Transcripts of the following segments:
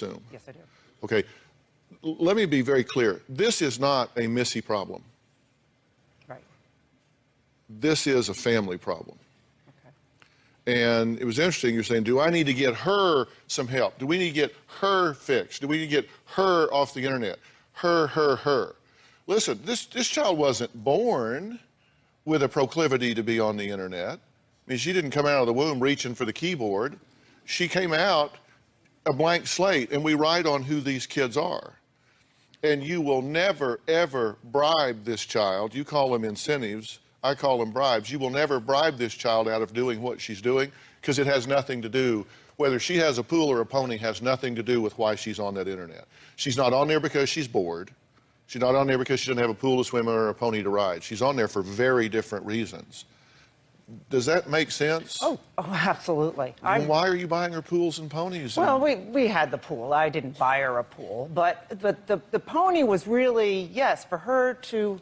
assume. Yes, I do. Okay. Let me be very clear. This is not a Missy problem. Right. This is a family problem. Okay. And it was interesting, you're saying, do I need to get her some help? Do we need to get her fixed? Do we need to get her off the internet? Her. Listen, this child wasn't born with a proclivity to be on the internet. I mean, she didn't come out of the womb reaching for the keyboard. She came out a blank slate, and we write on who these kids are. And you will never, ever bribe this child. You call them incentives. I call them bribes. You will never bribe this child out of doing what she's doing, because it has nothing to do, whether she has a pool or a pony has nothing to do with why she's on that internet. She's not on there because she's bored. She's not on there because she doesn't have a pool to swim in or a pony to ride. She's on there for very different reasons. Does that make sense? Oh, absolutely. Well, why are you buying her pools and ponies? Well, we had the pool. I didn't buy her a pool, but the pony was really, yes, for her to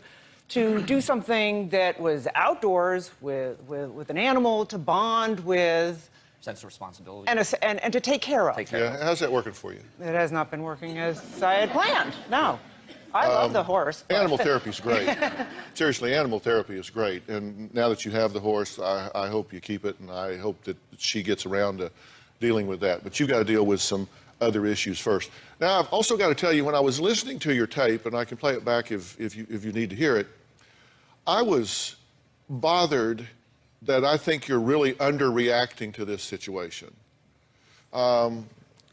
do something that was outdoors with an animal, to bond with. Sense of responsibility. And to take care of. Yeah, how's that working for you? It has not been working as I had planned, no. I love the horse. Animal therapy is great. Seriously, animal therapy is great. And now that you have the horse, I hope you keep it, and I hope that she gets around to dealing with that. But you've got to deal with some other issues first. Now, I've also got to tell you, when I was listening to your tape, and I can play it back if you need to hear it, I was bothered that I think you're really underreacting to this situation.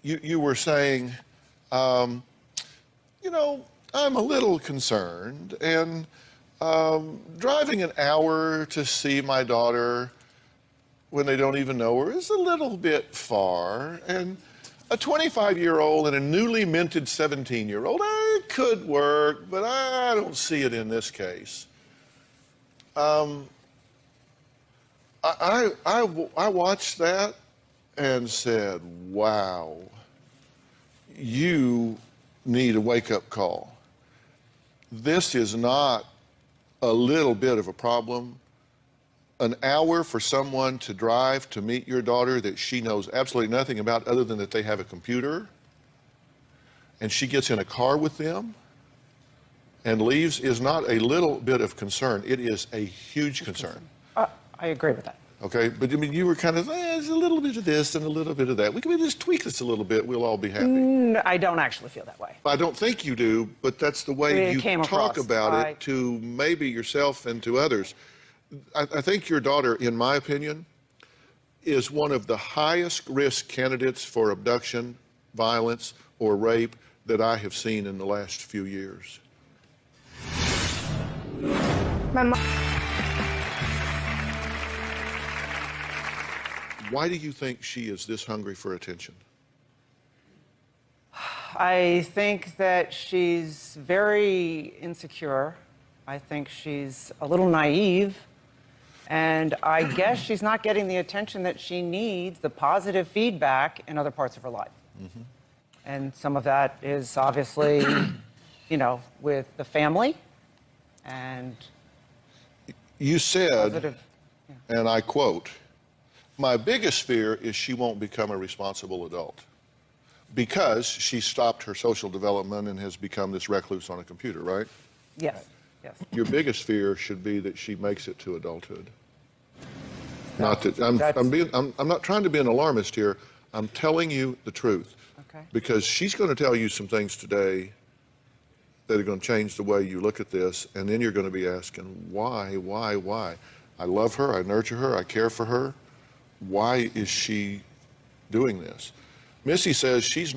You were saying, you know, I'm a little concerned, and driving an hour to see my daughter when they don't even know her is a little bit far, and a 25-year-old and a newly minted 17-year-old, it could work, but I don't see it in this case. I watched that and said, wow, you need a wake-up call. This is not a little bit of a problem. An hour for someone to drive to meet your daughter that she knows absolutely nothing about other than that they have a computer, and she gets in a car with them and leaves, is not a little bit of concern. It is a huge concern. I agree with that. Okay, but I mean, you were kind of, there's a little bit of this and a little bit of that. We can just tweak this a little bit, we'll all be happy. No, I don't actually feel that way. I don't think you do, but that's the way you talk about it to maybe yourself and to others. I think your daughter, in my opinion, is one of the highest risk candidates for abduction, violence, or rape that I have seen in the last few years. My mom. Why do you think she is this hungry for attention? I think that she's very insecure. I think she's a little naive. And I guess she's not getting the attention that she needs, the positive feedback in other parts of her life. Mm-hmm. And some of that is obviously, you know, with the family and you said, positive, and I quote, my biggest fear is she won't become a responsible adult because she stopped her social development and has become this recluse on a computer, right? Yes, yes. Your biggest fear should be that she makes it to adulthood. Not that I'm not trying to be an alarmist here. I'm telling you the truth. Okay. Because she's going to tell you some things today that are going to change the way you look at this, and then you're going to be asking, why? I love her, I nurture her, I care for her. Why is she doing this? Missy says she's